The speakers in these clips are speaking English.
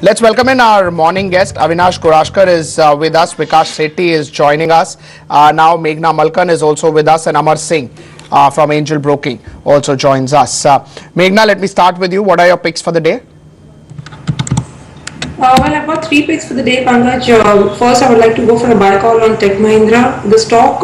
Let's welcome in our morning guest. Avinash Kurashkar is with us. Vikas Sethi is joining us. Now Meghna Malkan is also with us, and Amar Singh from Angel Broking also joins us. Meghna, let me start with you. What are your picks for the day? Well, I've got three picks for the day, Pankaj. First, I would like to go for a buy call on Tech Mahindra. The stock,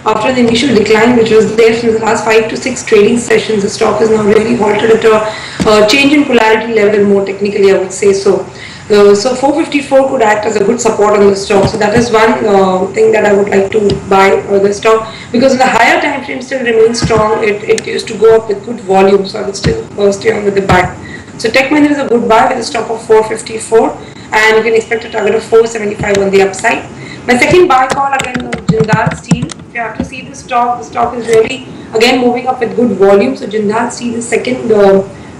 after the initial decline, which was there from the last 5 to 6 trading sessions, the stock has now really halted at a change in polarity level, more technically, I would say so. So 454 could act as a good support on the stock. So that is one thing that I would like to buy the stock, because in the higher time frame still remains strong. It used to go up with good volume, so I would still stay on with the buy. So Tech Mahindra is a good buy with a stop of 454, and you can expect a target of 475 on the upside. My second buy call again on Jindal Steel. If you have to see the stock is really again moving up with good volume. So Jindal Steel is second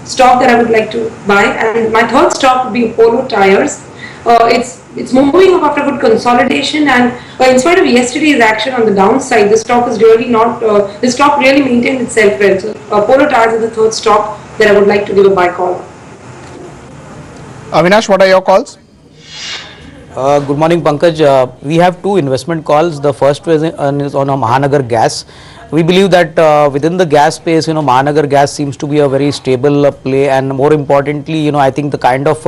stock that I would like to buy, and my third stock would be Apollo Tyres. It's moving up after good consolidation, and in spite of yesterday's action on the downside, the stock is really not. The stock really maintained itself well. So Apollo Tyres is the third stock that I would like to give a buy call. Avinash, what are your calls? Good morning, Pankaj. We have two investment calls. The first is on Mahanagar Gas. We believe that within the gas space, Mahanagar Gas seems to be a very stable play, and more importantly, I think the kind of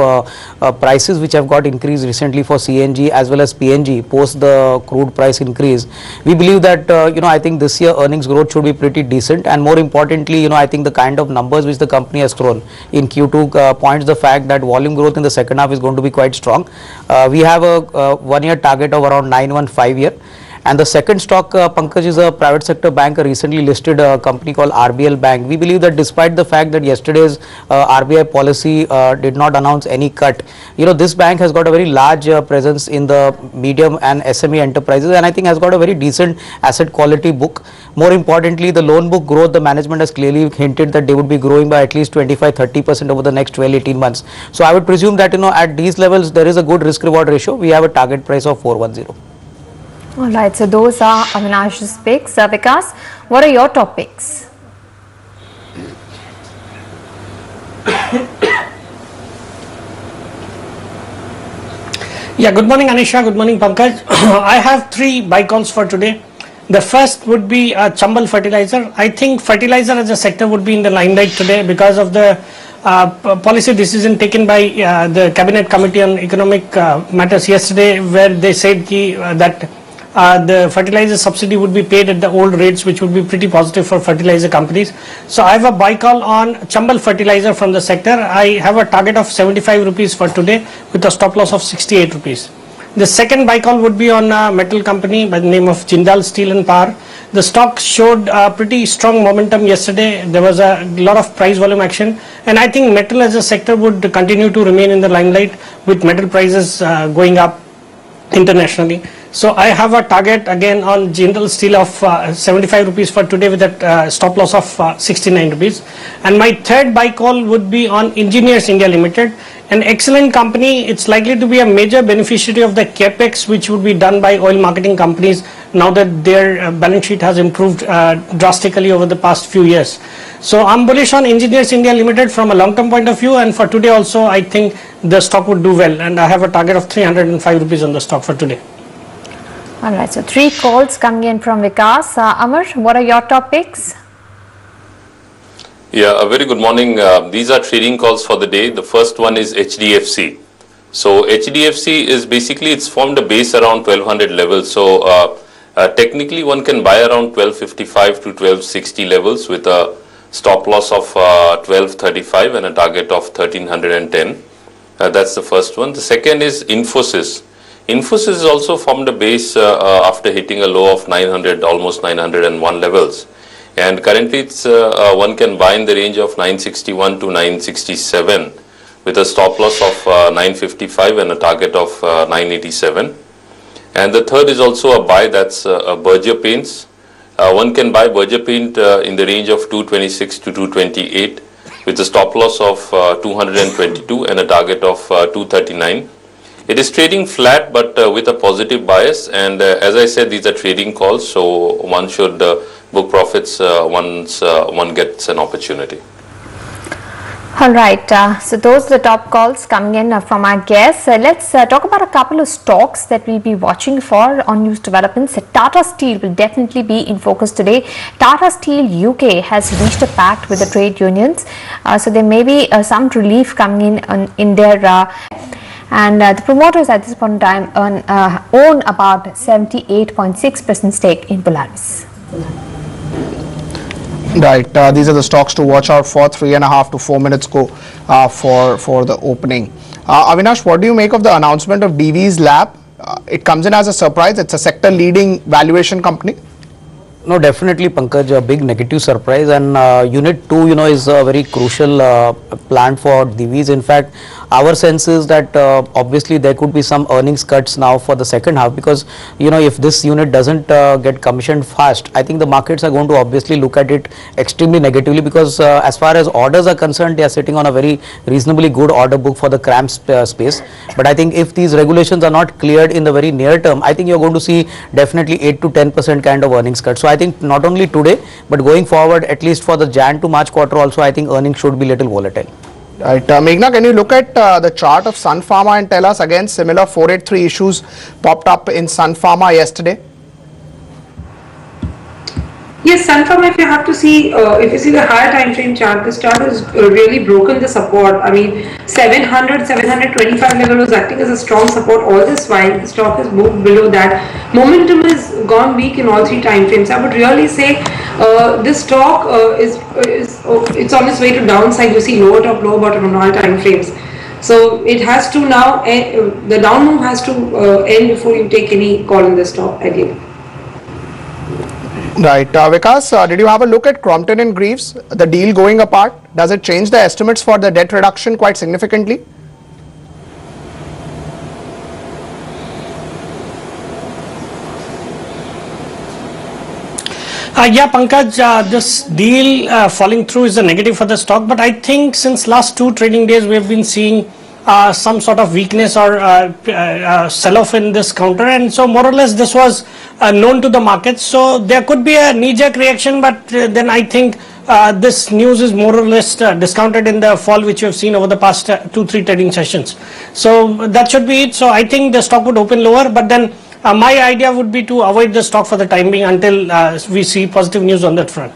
prices which have got increased recently for CNG as well as PNG post the crude price increase, we believe that I think this year earnings growth should be pretty decent, and more importantly, I think the kind of numbers which the company has thrown in Q2 points the fact that volume growth in the second half is going to be quite strong. We have a 1 year target of around 915 year. And the second stock, Pankaj, is a private sector bank, a recently listed company called RBL Bank. We believe that despite the fact that yesterday's RBI policy did not announce any cut, this bank has got a very large presence in the medium and SME enterprises, and I think has got a very decent asset quality book. More importantly, the loan book growth, the management has clearly hinted that they would be growing by at least 25-30% over the next 12-18 months. So I would presume that at these levels there is a good risk reward ratio. We have a target price of 410. Alright, so those are Avinash's picks. Vikas, what are your top picks? Yeah, good morning Anisha, good morning Pankaj. I have three buy calls for today. The first would be Chambal Fertilizer. I think fertilizer as a sector would be in the limelight today because of the policy decision taken by the Cabinet Committee on Economic Matters yesterday, where they said that the fertilizer subsidy would be paid at the old rates, which would be pretty positive for fertilizer companies. So I have a buy call on Chambal Fertilizer from the sector. I have a target of 75 rupees for today with a stop loss of 68 rupees. The second buy call would be on a metal company by the name of Jindal Steel and Power. The stock showed pretty strong momentum yesterday. There was a lot of price volume action, and I think metal as a sector would continue to remain in the limelight with metal prices going up internationally. So I have a target again on Jindal Steel of 75 rupees for today with a stop loss of 69 rupees. And my third buy call would be on Engineers India Limited, an excellent company. It's likely to be a major beneficiary of the capex which would be done by oil marketing companies now that their balance sheet has improved drastically over the past few years. So I'm bullish on Engineers India Limited from a long-term point of view, and for today also I think the stock would do well, and I have a target of 305 rupees on the stock for today. Alright, so three calls coming in from Vikas. Amar, what are your top picks? Yeah, a very good morning. These are trading calls for the day. The first one is HDFC. So HDFC is basically, it's formed a base around 1200 levels. So technically one can buy around 1255 to 1260 levels with a stop loss of 1235 and a target of 1310. That's the first one. The second is Infosys. Infosys has also formed a base after hitting a low of 900, almost 901 levels. And currently it's one can buy in the range of 961 to 967 with a stop loss of 955 and a target of 987. And the third is also a buy, that's Berger Paints. One can buy Berger Paint in the range of 226 to 228 with a stop loss of 222 and a target of 239. It is trading flat but with a positive bias, and as I said, these are trading calls, so one should book profits once one gets an opportunity. All right, so those are the top calls coming in from our guests. Let's talk about a couple of stocks that we'll be watching for on news developments. Tata Steel will definitely be in focus today. Tata Steel UK has reached a pact with the trade unions, so there may be some relief coming in their and the promoters at this point in time own about 78.6% stake in Polaris. Right, these are the stocks to watch out for. 3.5 to 4 minutes go for the opening. Avinash, what do you make of the announcement of Divi's Lab? It comes in as a surprise. It's a sector leading valuation company. No, definitely, Pankaj, a big negative surprise, and Unit 2, is a very crucial plant for Divi's. In fact, our sense is that obviously there could be some earnings cuts now for the second half, because if this unit doesn't get commissioned fast, I think the markets are going to obviously look at it extremely negatively, because as far as orders are concerned, they are sitting on a very reasonably good order book for the CRAMS space. But I think if these regulations are not cleared in the very near term, I think you're going to see definitely 8 to 10% kind of earnings cut. So I think not only today, but going forward, at least for the Jan to March quarter also, I think earnings should be little volatile. Right, Meghna, can you look at the chart of Sun Pharma and tell us again similar 483 issues popped up in Sun Pharma yesterday? Yes, Sun Pharma, if you have to see, if you see the higher time frame chart, this chart has really broken the support. I mean, 700, 725 level was acting as a strong support all this while. The stock has moved below that. Momentum has gone weak in all three time frames. I would really say this stock it's on its way to downside. You see lower top, lower bottom on all time frames. So it has to now, the down move has to end before you take any call in the stock again. Right, Vikas, did you have a look at Crompton and Greaves, the deal going apart? Does it change the estimates for the debt reduction quite significantly? Yeah, Pankaj, this deal falling through is a negative for the stock, but I think since last 2 trading days we have been seeing some sort of weakness or sell-off in this counter, and so more or less this was known to the market. So there could be a knee-jerk reaction, but then I think this news is more or less discounted in the fall which you have seen over the past 2-3 trading sessions. So that should be it. So I think the stock would open lower, but then my idea would be to avoid the stock for the time being until we see positive news on that front.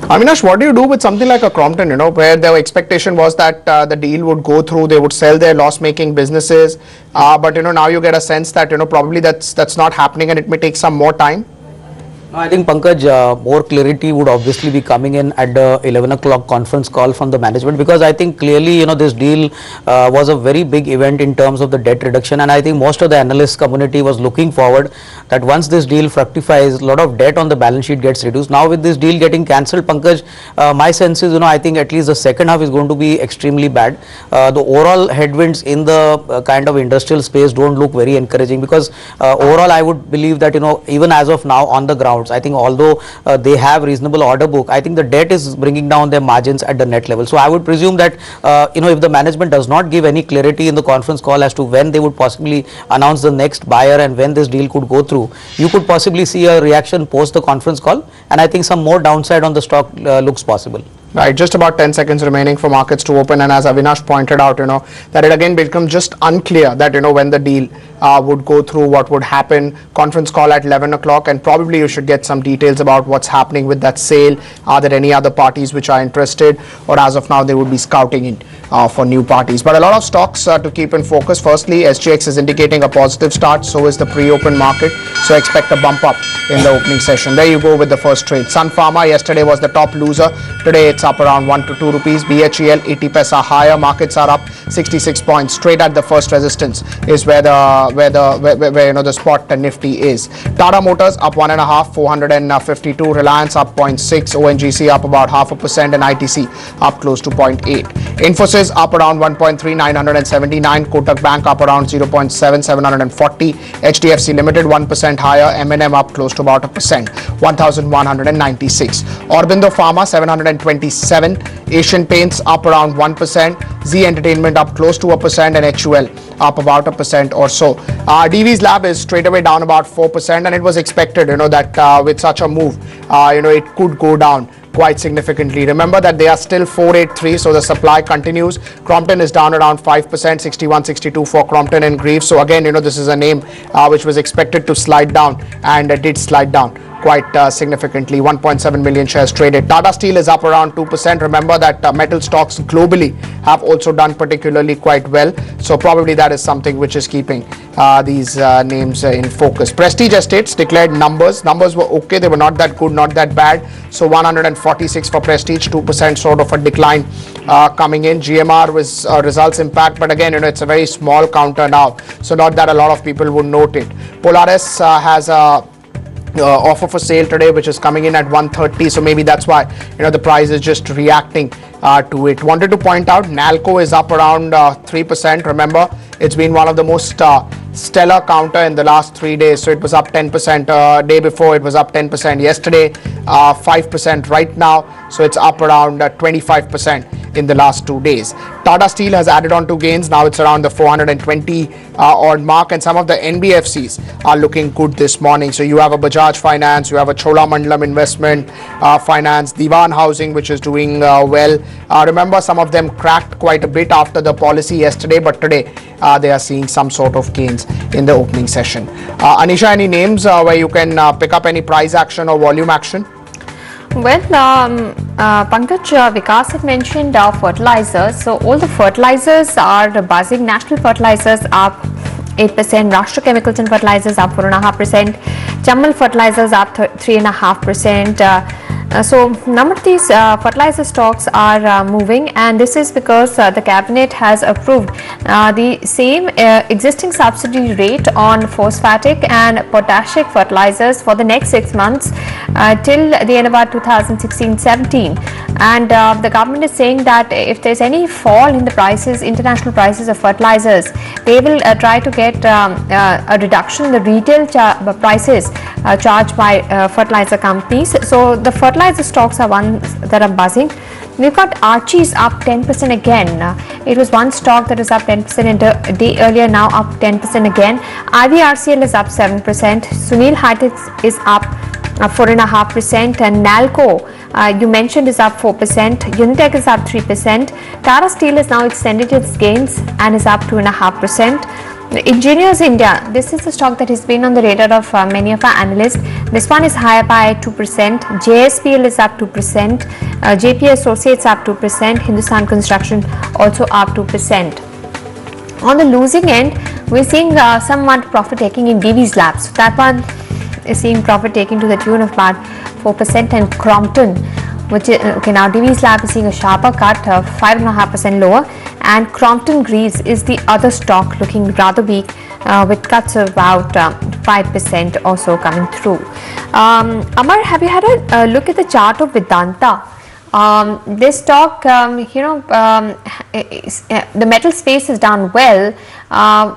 Avinash, what do you do with something like a Crompton, where the expectation was that the deal would go through, they would sell their loss-making businesses, but now you get a sense that probably that's not happening and it may take some more time? No, I think Pankaj, more clarity would obviously be coming in at the 11 o'clock conference call from the management, because I think clearly this deal was a very big event in terms of the debt reduction, and I think most of the analyst community was looking forward that once this deal fructifies, a lot of debt on the balance sheet gets reduced. Now with this deal getting cancelled, Pankaj, my sense is I think at least the second half is going to be extremely bad. The overall headwinds in the kind of industrial space don't look very encouraging, because overall I would believe that even as of now on the ground, I think although they have reasonable order book, I think the debt is bringing down their margins at the net level. So I would presume that if the management does not give any clarity in the conference call as to when they would possibly announce the next buyer and when this deal could go through, you could possibly see a reaction post the conference call, and I think some more downside on the stock looks possible. Right, just about 10 seconds remaining for markets to open, and as Avinash pointed out, that it again becomes just unclear that, when the deal would go through, what would happen. Conference call at 11 o'clock, and probably you should get some details about what's happening with that sale. Are there any other parties which are interested, or as of now they would be scouting in for new parties. But a lot of stocks to keep in focus. Firstly, SGX is indicating a positive start, so is the pre-open market, so expect a bump up in the opening session. There you go with the first trade. Sun Pharma yesterday was the top loser. Today it's up around 1 to 2 rupees. BHEL 80 paisa higher. Markets are up 66 points. Straight at the first resistance is where the spot Nifty is. Tata Motors up 1.5, 452. Reliance up 0.6. ONGC up about 0.5%, and ITC up close to 0.8. Infosys up around 1.3, 979. Kotak Bank up around 0.7, 740. HDFC Limited 1% higher. M&M up close to about 1%, 1,196. Aurobindo Pharma 727. Asian Paints up around 1%. Z Entertainment up close to 1%, and HUL up about 1% or so. Divi's Lab is straight away down about 4%, and it was expected, that with such a move, it could go down quite significantly. Remember that they are still 483, so the supply continues. Crompton is down around 5%, 61.62 for Crompton and Greaves. So again, this is a name which was expected to slide down, and did slide down quite significantly. 1.7 million shares traded. Tata Steel is up around 2%. Remember that metal stocks globally have also done particularly quite well, so probably that is something which is keeping these names in focus. Prestige Estates declared numbers were okay, they were not that good, not that bad. So 146 for Prestige, 2% sort of a decline coming in. GMR was results impact, but again, it's a very small counter now, so not that a lot of people would note it. Polaris has a offer for sale today, which is coming in at 130, so maybe that's why the price is just reacting to it. Wanted to point out Nalco is up around 3%. Remember, it's been one of the most stellar counter in the last 3 days, so it was up 10%. Day before it was up 10%, yesterday 5% right now, so it's up around 25% in the last 2 days. Tata Steel has added on to gains. Now it's around the 420 odd mark, and some of the NBFCs are looking good this morning. So you have a Bajaj Finance, you have a Cholamandalam Investment Finance, Diwan Housing, which is doing well. Remember, some of them cracked quite a bit after the policy yesterday, but today they are seeing some sort of gains in the opening session. Anisha, any names where you can pick up any price action or volume action? Well, Pankaj, Vikas had mentioned fertilizers. So all the fertilizers are buzzing. National Fertilizers up 8%, Rashtra Chemicals and Fertilizers up 4.5%, Chambal Fertilizers up 3.5%. So none of these fertilizer stocks are moving, and this is because the cabinet has approved the same existing subsidy rate on phosphatic and potassic fertilizers for the next 6 months till the end of about 2016-17, and the government is saying that if there's any fall in the prices, international prices of fertilizers, they will try to get a reduction in the retail prices charged by fertilizer companies. So the fertilizer stocks are ones that are buzzing. We've got Archie's up 10% again. It was one stock that was up 10% a day earlier, now up 10% again. IVRCL is up 7%. Sunil High-Tech is up 4.5%, and Nalco, you mentioned, is up 4%. Unitech is up 3%. Tata Steel has now extended its gains and is up 2.5%. Engineers India, this is the stock that has been on the radar of many of our analysts. This one is higher by 2%. JSPL is up 2%. JP Associates up 2%. Hindustan Construction also up 2%. On the losing end, we're seeing somewhat profit taking in Divi's Labs. So that one is seeing profit taking to the tune of about 4%, and Crompton, which is okay, now Divi's Lab is seeing a sharper cut of 5.5% lower, and Crompton Greaves is the other stock looking rather weak with cuts of about 5% or so coming through. Amar, have you had a look at the chart of Vedanta? This stock, the metal space has done well,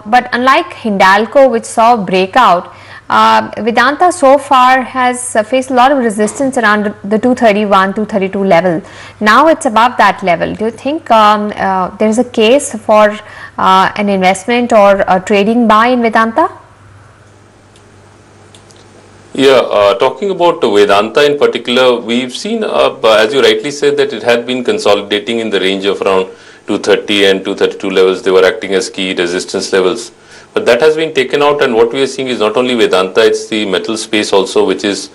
but unlike Hindalco, which saw a breakout, Vedanta so far has faced a lot of resistance around the 231, 232 level. Now it's above that level. Do you think there is a case for an investment or a trading buy in Vedanta? Yeah, talking about Vedanta in particular, we've seen, as you rightly said, that it had been consolidating in the range of around 230 and 232 levels. They were acting as key resistance levels. But that has been taken out, and what we are seeing is not only Vedanta, it's the metal space also, which has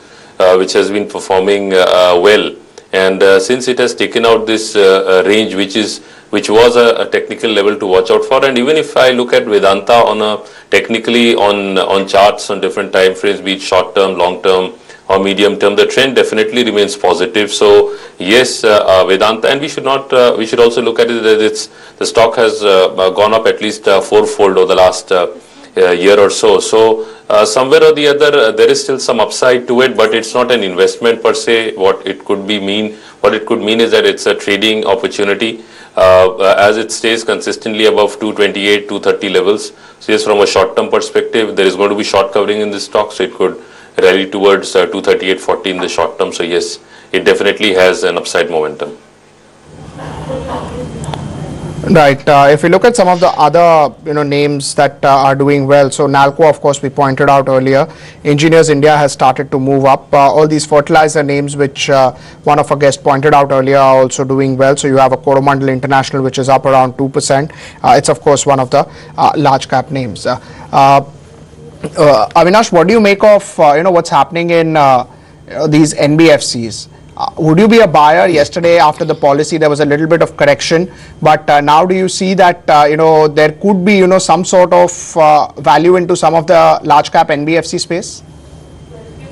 been performing well. And since it has taken out this range, which was a technical level to watch out for, and even if I look at Vedanta on technically on charts on different time frames, be it short term, long term, or medium term, the trend definitely remains positive. So yes, Vedanta, and we should also look at it that the stock has gone up at least fourfold over the last year or so. So somewhere or the other, there is still some upside to it, but it's not an investment per se. What it could mean is that it's a trading opportunity. As it stays consistently above 228, 230 levels. So yes, from a short-term perspective, there is going to be short covering in this stock, so it could rally towards 238.40 in the short term. So yes, it definitely has an upside momentum. Right. If we look at some of the other, names that are doing well, so Nalco, of course, we pointed out earlier. Engineers India has started to move up. All these fertilizer names, which one of our guests pointed out earlier, are also doing well. So you have a Coromandel International, which is up around 2%. It's of course one of the large cap names. Avinash, what do you make of what's happening in these NBFCs? Would you be a buyer? Yesterday, after the policy, there was a little bit of correction, but now do you see that there could be some sort of value into some of the large cap NBFC space?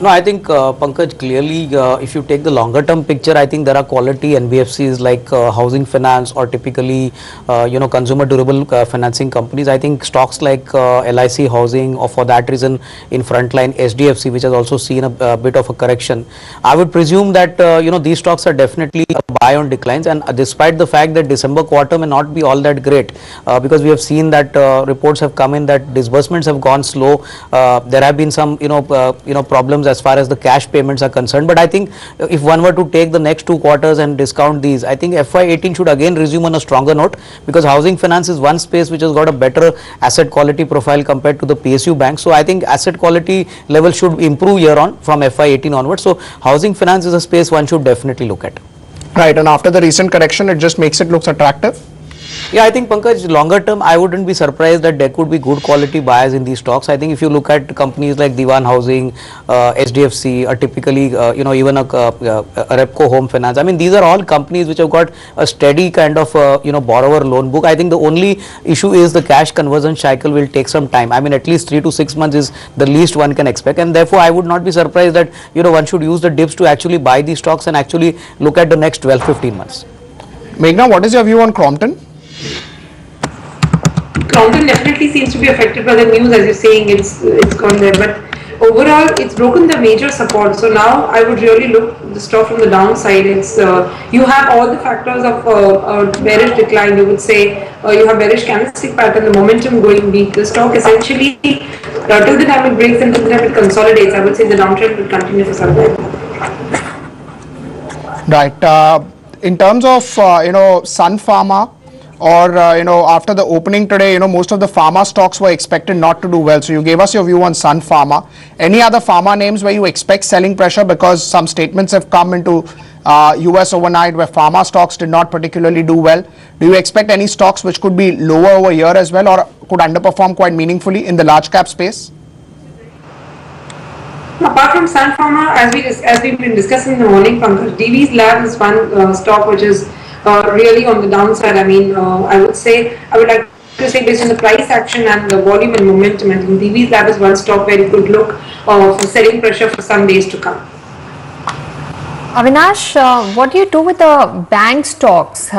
No, I think Pankaj, clearly if you take the longer term picture, I think there are quality NBFCs like housing finance or typically consumer durable financing companies. I think stocks like LIC housing, or for that reason in frontline SDFC, which has also seen a bit of a correction. I would presume that these stocks are definitely a buy on declines, and despite the fact that December quarter may not be all that great, because we have seen that reports have come in that disbursements have gone slow. There have been some problems as far as the cash payments are concerned, but I think if one were to take the next 2 quarters and discount these, I think FY18 should again resume on a stronger note, because housing finance is one space which has got a better asset quality profile compared to the PSU banks. So I think asset quality level should improve year on from FY18 onwards. So housing finance is a space one should definitely look at. Right, and after the recent correction, it just makes it look attractive. Yeah, I think Pankaj, longer term, I wouldn't be surprised that there could be good quality buyers in these stocks. I think if you look at companies like Diwan Housing, SDFC, or typically, even a Repco Home Finance. I mean, these are all companies which have got a steady kind of, borrower loan book. I think the only issue is the cash conversion cycle will take some time. I mean, at least 3 to 6 months is the least one can expect. And therefore, I would not be surprised that, one should use the dips to actually buy these stocks and actually look at the next 12-15 months. Meghna, what is your view on Crompton? Crompton definitely seems to be affected by the news, as you're saying, it's gone there, but overall it's broken the major support. So now I would really look the stock from the downside. It's you have all the factors of bearish decline. You would say you have bearish candlestick pattern, the momentum going weak. The stock essentially till the time it breaks and till the time it consolidates, I would say the downtrend will continue for some time. Right. In terms of Sun Pharma, or after the opening today, most of the pharma stocks were expected not to do well. So you gave us your view on Sun Pharma. Any other pharma names where you expect selling pressure, because some statements have come into US overnight where pharma stocks did not particularly do well? Do you expect any stocks which could be lower over here as well, or could underperform quite meaningfully in the large cap space? Apart from Sun Pharma, as we've been discussing in the morning, Pankaj, Divi's Lab is one stock which is really on the downside. I mean, I would like to say based on the price action and the volume and momentum, I think Divi's Lab is one stock where you could look for selling pressure for some days to come. Avinash, what do you do with the bank stocks?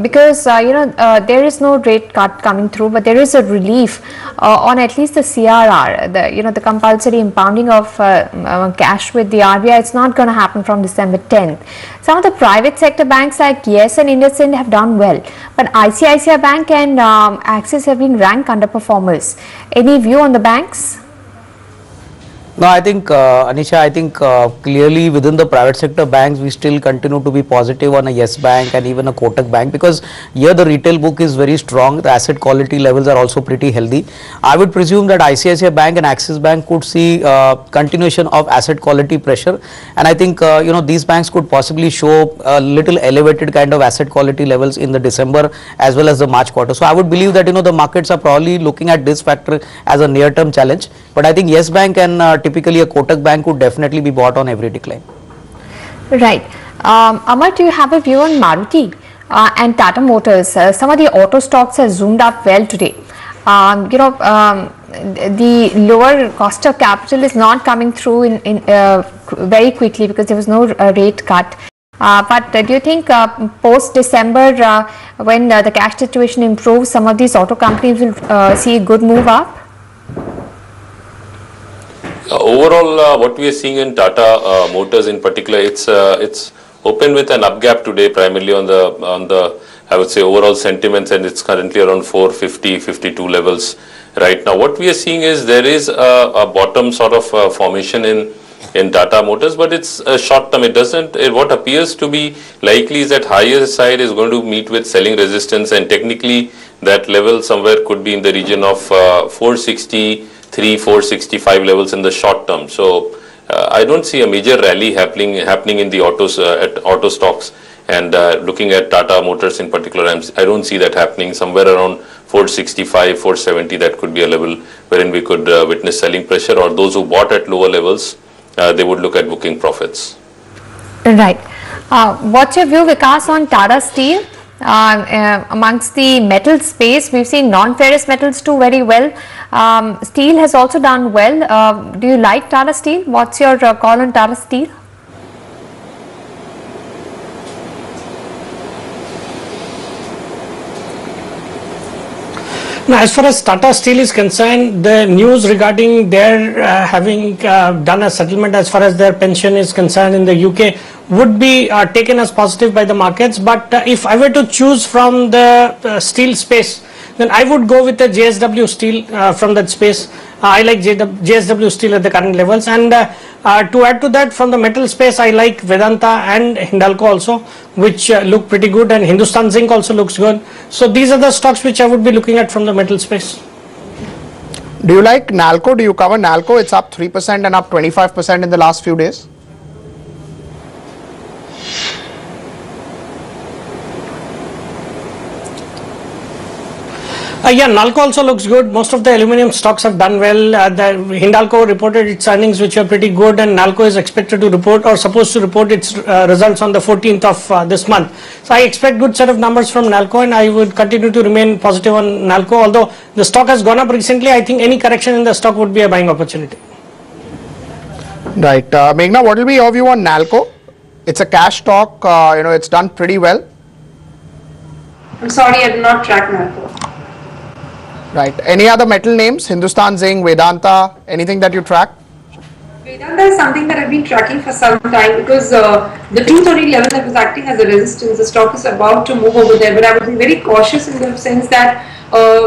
Because there is no rate cut coming through, but there is a relief on at least the CRR, the compulsory impounding of cash with the RBI. It's not going to happen from December 10th. Some of the private sector banks like Yes and IndusInd have done well, but ICICI Bank and Axis have been ranked underperformers. Any view on the banks? No, I think, Anisha, clearly within the private sector banks, we still continue to be positive on a Yes Bank and even a Kotak Bank, because here the retail book is very strong. The asset quality levels are also pretty healthy. I would presume that ICICI Bank and Axis Bank could see continuation of asset quality pressure. And I think, these banks could possibly show a little elevated kind of asset quality levels in the December as well as the March quarter. So I would believe that, the markets are probably looking at this factor as a near-term challenge. But I think Yes Bank and typically a Kotak Bank would definitely be bought on every decline. Right. Amar, do you have a view on Maruti and Tata Motors? Some of the auto stocks have zoomed up well today. The lower cost of capital is not coming through in very quickly because there was no rate cut. But do you think post-December, when the cash situation improves, some of these auto companies will see a good move up? Overall, what we are seeing in Tata Motors in particular, it's open with an up gap today, primarily on the I would say overall sentiments, and it's currently around 450, 52 levels right now. What we are seeing is there is a bottom sort of formation in in Tata Motors, but it's short term. It doesn't. What appears to be likely is that higher side is going to meet with selling resistance, and technically that level somewhere could be in the region of 463, 465 levels in the short term. So I don't see a major rally happening in the auto stocks. And looking at Tata Motors in particular, I don't see that happening. Somewhere around 465, 470, that could be a level wherein we could witness selling pressure, or those who bought at lower levels, they would look at booking profits. Right. What's your view, Vikas, on Tata Steel? Amongst the metal space, we've seen non-ferrous metals do very well. Steel has also done well. Do you like Tata Steel? What's your call on Tata Steel? Now, as far as Tata Steel is concerned, the news regarding their having done a settlement as far as their pension is concerned in the UK would be taken as positive by the markets. But if I were to choose from the steel space, then I would go with the JSW Steel from that space. I like JSW Steel at the current levels, and to add to that, from the metal space, I like Vedanta and Hindalco also, which look pretty good, and Hindustan Zinc also looks good. So these are the stocks which I would be looking at from the metal space. Do you like Nalco? Do you cover Nalco? It's up 3% and up 25% in the last few days. Yeah, Nalco also looks good. Most of the aluminium stocks have done well. The Hindalco reported its earnings, which are pretty good, and Nalco is expected to report, or supposed to report, its results on the 14th of this month. So I expect good set of numbers from Nalco, and I would continue to remain positive on Nalco. Although the stock has gone up recently, I think any correction in the stock would be a buying opportunity. Right. Meghna, what will be your view on Nalco? It's a cash stock. It's done pretty well. I'm sorry, I did not track Nalco. Right. Any other metal names? Hindustan Zinc, Vedanta, anything that you track? Vedanta is something that I've been tracking for some time, because the 230 level that was acting as a resistance, the stock is about to move over there, but I would be very cautious in the sense that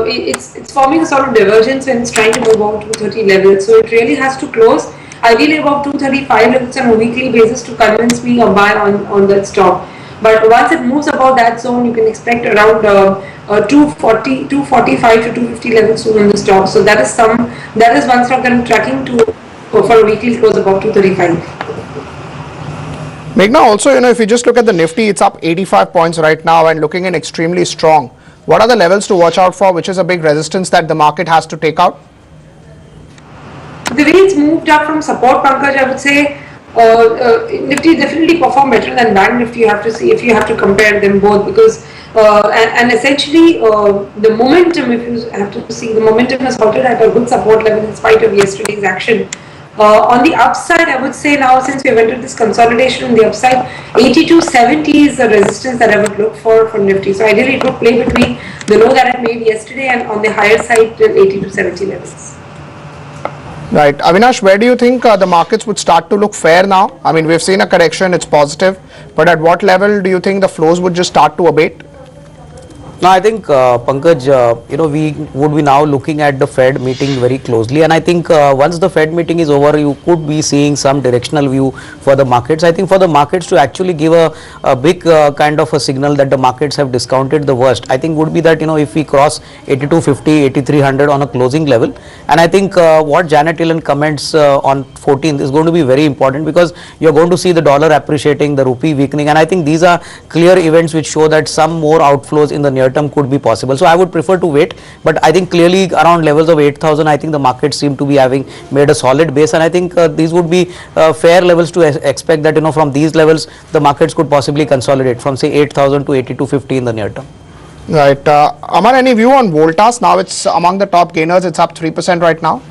it's forming a sort of divergence when it's trying to move over 230 levels. So it really has to close ideally about 235 levels on a weekly basis to convince me or buy on that stock. But once it moves above that zone, you can expect around 245 to 250 levels soon on the stock. So that is one stock that I'm tracking to for a weekly close above 235. Meghna, also, if you just look at the Nifty, it's up 85 points right now and looking in extremely strong. What are the levels to watch out for, which is a big resistance that the market has to take out? The way it's moved up from support, Pankaj, I would say Nifty definitely perform better than Bank Nifty. You have to see if you have to compare them both, because and essentially the momentum, if you have to see, the momentum has halted at a good support level in spite of yesterday's action. On the upside, I would say now, since we have entered this consolidation on the upside, 82.70 is the resistance that I would look for Nifty. So ideally it would play between the low that it made yesterday and on the higher side till 82.70 levels. Right. Avinash, where do you think the markets would start to look fair now? I mean, we've seen a correction, it's positive, but at what level do you think the flows would just start to abate? No, I think Pankaj, we would be now looking at the Fed meeting very closely, and I think once the Fed meeting is over, you could be seeing some directional view for the markets. I think for the markets to actually give a big kind of a signal that the markets have discounted the worst, I think would be that if we cross 8250, 8300 on a closing level, and I think what Janet Yellen comments on 14th is going to be very important, because you're going to see the dollar appreciating, the rupee weakening, and I think these are clear events which show that some more outflows in the near term could be possible. So I would prefer to wait, but I think clearly around levels of 8,000, I think the markets seem to be having made a solid base, and I think these would be fair levels to expect that from these levels the markets could possibly consolidate from say 8,000 to 8250 in the near term. Right. Amar, any view on Voltas? Now it's among the top gainers, it's up 3% right now.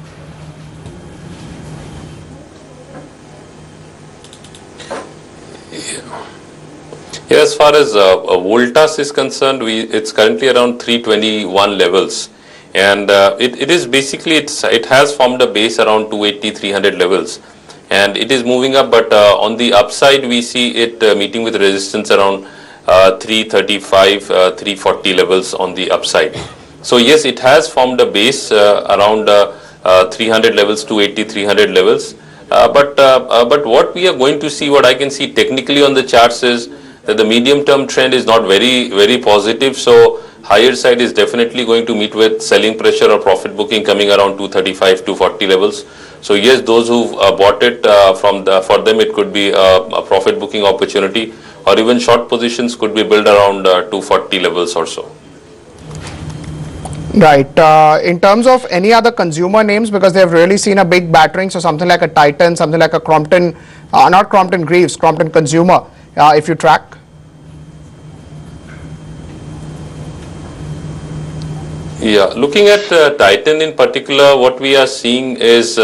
Yeah, as far as Voltas is concerned, it's currently around 321 levels, and it is basically it has formed a base around 280, 300 levels, and it is moving up. But on the upside, we see it meeting with resistance around 335, 340 levels on the upside. So yes, it has formed a base around 300 levels, 280, 300 levels. But what we are going to see, what I can see technically on the charts is that the medium term trend is not very positive. So higher side is definitely going to meet with selling pressure or profit booking coming around 235, 240 levels. So yes, those who bought it for them it could be a profit booking opportunity, or even short positions could be built around 240 levels or so. Right. In terms of any other consumer names, because they have really seen a big battering, so something like a Titan, something like a Crompton, not Crompton Greaves, Crompton Consumer, if you track. Yeah, looking at Titan in particular, what we are seeing is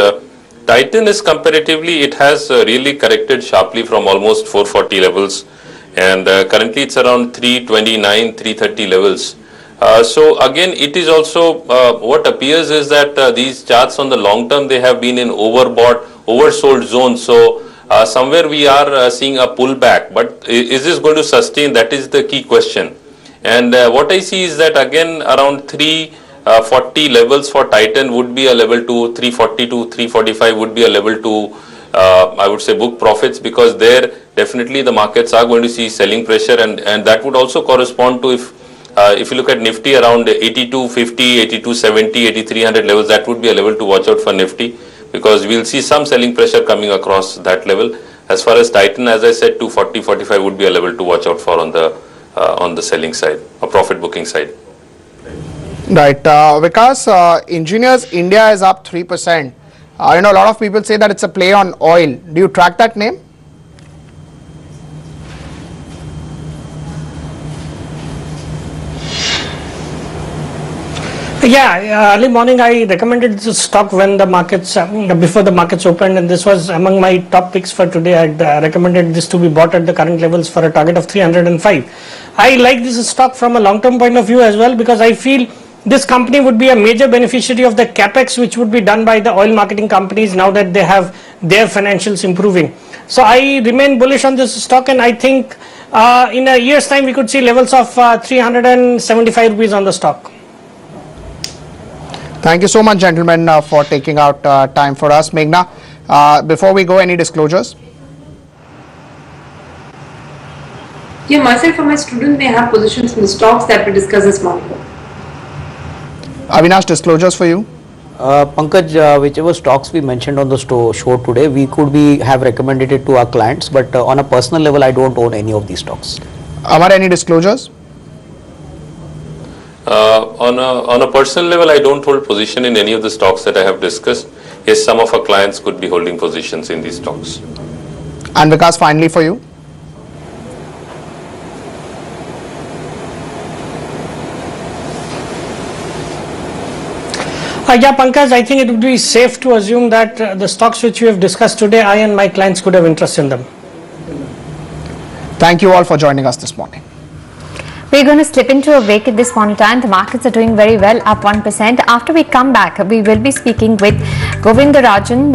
Titan is comparatively, it has really corrected sharply from almost 440 levels, and currently it's around 329, 330 levels. So again, it is also what appears is that these charts on the long term, they have been in overbought, oversold zone. So somewhere we are seeing a pullback, but is this going to sustain? That is the key question. And what I see is that again around 340 levels for Titan would be a level to 340 to 345 would be a level to I would say book profits, because there definitely the markets are going to see selling pressure, and that would also correspond to if you look at Nifty around 8250, 8270, 8300 levels, that would be a level to watch out for Nifty, because we'll see some selling pressure coming across that level. As far as Titan, as I said, 240, 45 would be a level to watch out for on the selling side or profit booking side. Right. Vikas, Engineers India is up 3%. A lot of people say that it's a play on oil. Do you track that name? Yeah, early morning I recommended this stock when the markets, before the markets opened, and this was among my top picks for today. I recommended this to be bought at the current levels for a target of 305. I like this stock from a long-term point of view as well, because I feel this company would be a major beneficiary of the capex which would be done by the oil marketing companies now that they have their financials improving. So I remain bullish on this stock, and I think in a year's time we could see levels of 375 rupees on the stock. Thank you so much, gentlemen, for taking out time for us. Meghna, before we go, any disclosures? Yeah, myself and my student may have positions in the stocks that we discussed this morning. Avinash, disclosures for you? Pankaj, whichever stocks we mentioned on the show today, we could have recommended it to our clients, but on a personal level, I don't own any of these stocks. Amar, any disclosures? On a personal level, I don't hold position in any of the stocks that I have discussed. Yes, some of our clients could be holding positions in these stocks. And Vikas, finally for you? Yeah, Pankaj, I think it would be safe to assume that the stocks which we have discussed today, I and my clients could have interest in them. Thank you all for joining us this morning. We're going to slip into a break at this point in time. The markets are doing very well, up 1%. After we come back, we will be speaking with Govindarajan.